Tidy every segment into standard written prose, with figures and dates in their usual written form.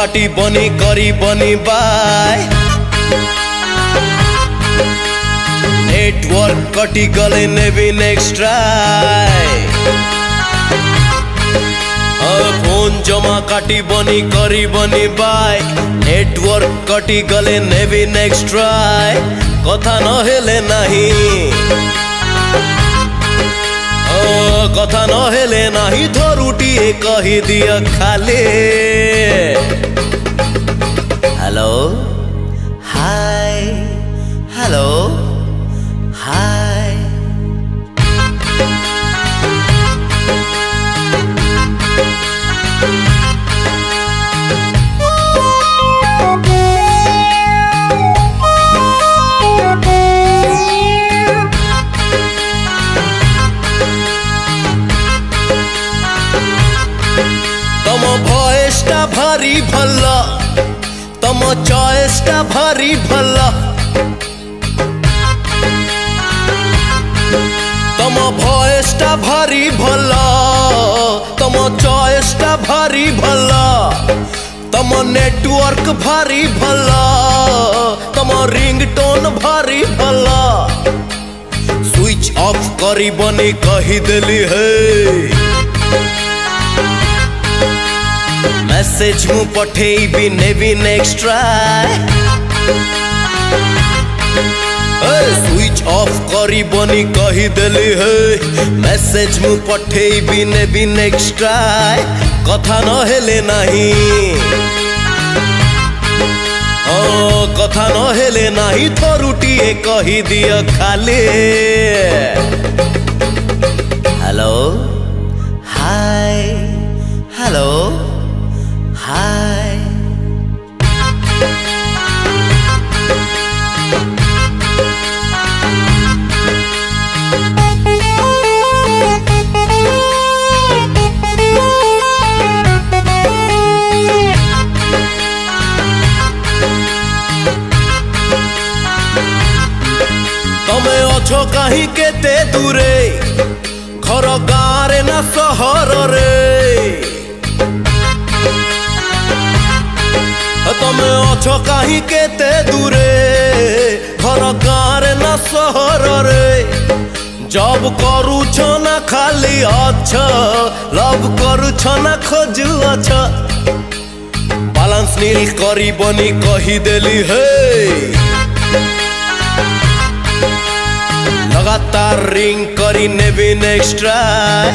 काटी बनी करी बनी बाय नेटवर्क कटी गले नेवी नेक्स्ट ट्राई फोन जमा काटी बनी करी बनी बाय नेटवर्क कटी गले नेवी नेक्स्ट ट्राई कथा न हेले नहीं कथा न हेले नहीं थोरुटिए कही दिया खाली हेलो हाय हेलो हाय तम भयसटा भारी भल्ला तम चॉइसटा भारी भल्ला तम भयसटा भारी भल्ला तम चॉइसटा भारी भल्ला तम नेटवर्क भारी भल्ला तम रिंगटोन भारी भल्ला स्विच ऑफ करी बनी कही देली है मैसेज मु पठेबी नेवी नेक्स्ट ट्राई स्विच ऑफ करी बनी कही देली है मैसेज मु पठेबी नेवी नेक्स्ट ट्राई कथा न हेले नहीं कथा न हेले नहीं थोरुटिए कही दिया खाली हेलो हाय हेलो हाय तमे अछो कहीं केते दूरे घर गाँव ना सहर रे तमे अछो कहीं केते दूरे घर गाँव ना सहर रे जब करू छ ना खाली अच्छा लव करू छ ना खोजू अच्छा बैलेंस नील करी बनी कही देली है लगातार रिंग करी नेवी नेक्स्ट ट्राई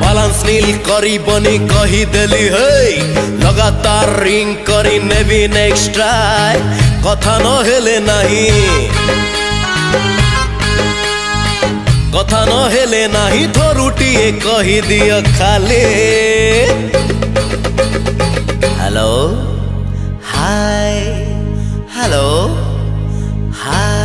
बैलेंस नील करी बनी कही देली है लगातार रिंग करी नेवी नेक्स्ट ट्राई कथा न हेले नहीं कथा न हेले नहीं थोरुटिए कही दिया खाली हेलो हाय हेलो हाय